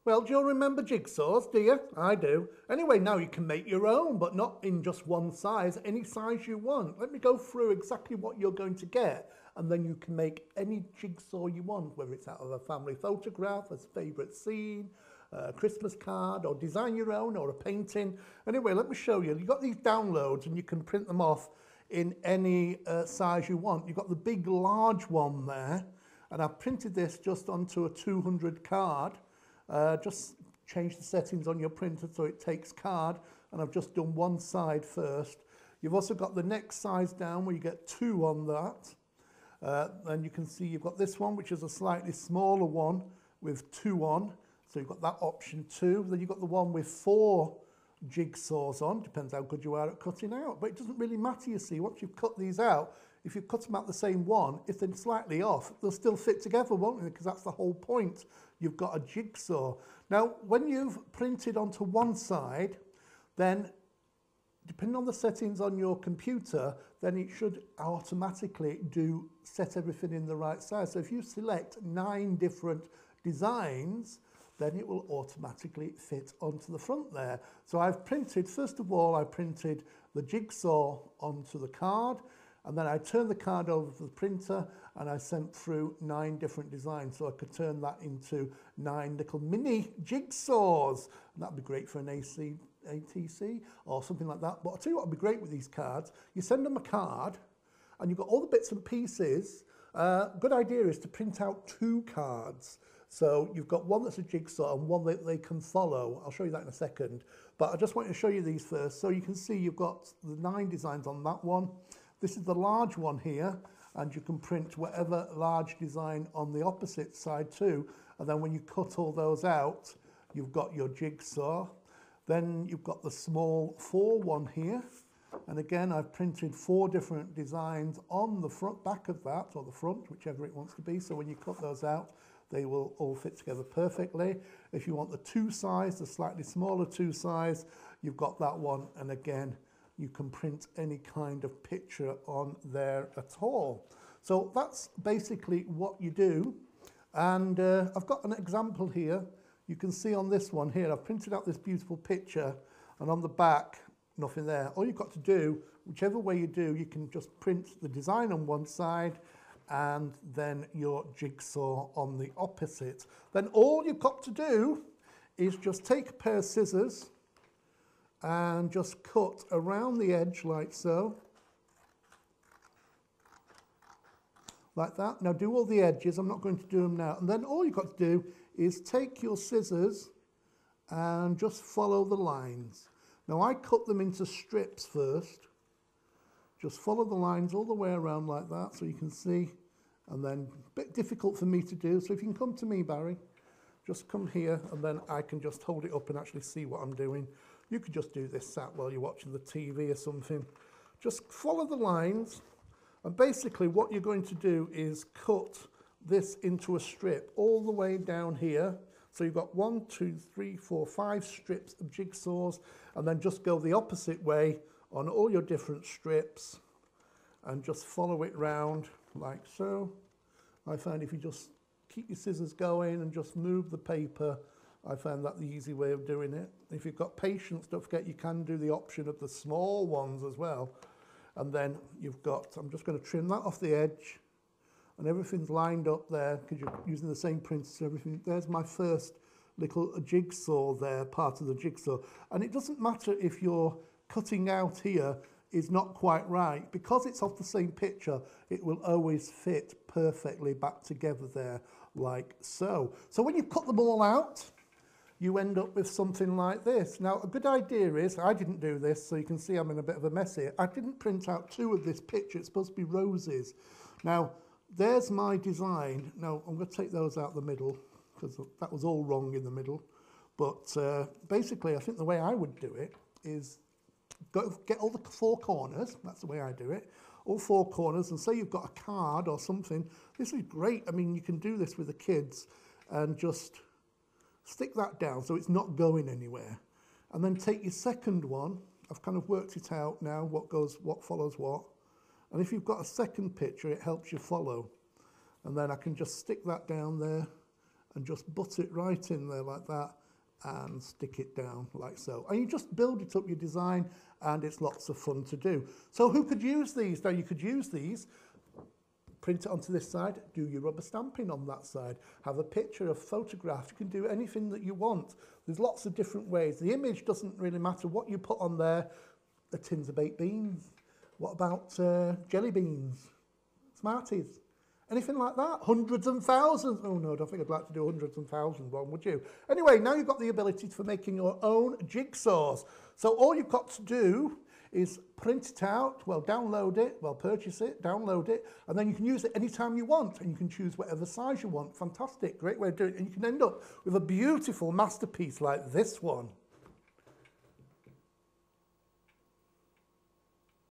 Well, do you all remember jigsaws, do you? I do. Anyway, now you can make your own, but not in just one size, any size you want. Let me go through exactly what you're going to get, and then you can make any jigsaw you want, whether it's out of a family photograph, a favourite scene, a Christmas card, or design your own, or a painting. Anyway, let me show you. You've got these downloads, and you can print them off in any size you want. You've got the big, large one there, and I've printed this just onto a 200 card. Just change the settings on your printer so it takes card, and I've just done one side first. You've also got the next size down where you get 2 on that. And you can see you've got this one, which is a slightly smaller one with 2 on. So you've got that option too. Then you've got the one with 4 jigsaws on, depends how good you are at cutting out. But it doesn't really matter, you see, once you've cut these out, if you cut them out the same one, if they're slightly off, they'll still fit together, won't they? Because that's the whole point. You've got a jigsaw. Now, when you've printed onto one side, then depending on the settings on your computer, then it should automatically set everything in the right size. So if you select 9 different designs, then it will automatically fit onto the front there. So I've printed, first of all, I printed the jigsaw onto the card, and then I turned the card over to the printer and I sent through 9 different designs. So I could turn that into 9 little mini jigsaws. And that'd be great for an ATC or something like that. But I'll tell you what would be great with these cards. You send them a card and you've got all the bits and pieces. Good idea is to print out 2 cards. So you've got one that's a jigsaw and one that they can follow. I'll show you that in a second. But I just want to show you these first. So you can see you've got the 9 designs on that one. This is the large one here, and you can print whatever large design on the opposite side too. And then when you cut all those out, you've got your jigsaw. Then you've got the small 4 one here. And again, I've printed 4 different designs on the front, back of that, or the front, whichever it wants to be. So when you cut those out, they will all fit together perfectly. If you want the 2 size, the slightly smaller 2 size, you've got that one. And again, you can print any kind of picture on there at all. So that's basically what you do. And I've got an example here. You can see on this one here, I've printed out this beautiful picture, and on the back, nothing there. All you've got to do, whichever way you do, you can just print the design on one side and then your jigsaw on the opposite. Then all you've got to do is just take a pair of scissors and just cut around the edge like so. Like that. Now do all the edges, I'm not going to do them now. And then all you've got to do is take your scissors and just follow the lines. Now I cut them into strips first. Just follow the lines all the way around like that so you can see. And then a bit difficult for me to do, so if you can come to me, Barry, just come here and then I can just hold it up and actually see what I'm doing. You could just do this sat while you're watching the TV or something. Just follow the lines, and basically what you're going to do is cut this into a strip all the way down here. So you've got 1, 2, 3, 4, 5 strips of jigsaws, and then just go the opposite way on all your different strips and just follow it round like so. I find if you just keep your scissors going and just move the paper, I found that the easy way of doing it. If you've got patience, don't forget you can do the option of the small ones as well. And then you've got, I'm just going to trim that off the edge, and everything's lined up there because you're using the same printer, so everything. There's my first little jigsaw there, part of the jigsaw. And it doesn't matter if your cutting out here is not quite right, because it's off the same picture, it will always fit perfectly back together there like so. So when you cut them all out, you end up with something like this. Now, a good idea is, I didn't do this, so you can see I'm in a bit of a mess here. I didn't print out 2 of this picture. It's supposed to be roses. Now, there's my design. Now, I'm going to take those out the middle, because that was all wrong in the middle. But basically, I think the way I would do it is get all the 4 corners. That's the way I do it. All 4 corners, and say you've got a card or something. This is great. I mean, you can do this with the kids and just stick that down so it's not going anywhere. And then take your second one. I've kind of worked it out now, what follows what. And if you've got a second picture, it helps you follow. And then I can just stick that down there and just butt it right in there like that and stick it down like so. And you just build it up, your design, and it's lots of fun to do. So who could use these? Now you could use these, print it onto this side, do your rubber stamping on that side, have a picture, a photograph, you can do anything that you want. There's lots of different ways. The image doesn't really matter what you put on there. The tins of baked beans. What about jelly beans? Smarties? Anything like that? Hundreds and thousands. Oh no, I don't think I'd like to do hundreds and thousands one, would you? Anyway, now you've got the ability for making your own jigsaws. So all you've got to do is print it out, well, download it, well, purchase it, download it, and then you can use it anytime you want, and you can choose whatever size you want. Fantastic, great way of doing it. And you can end up with a beautiful masterpiece like this one.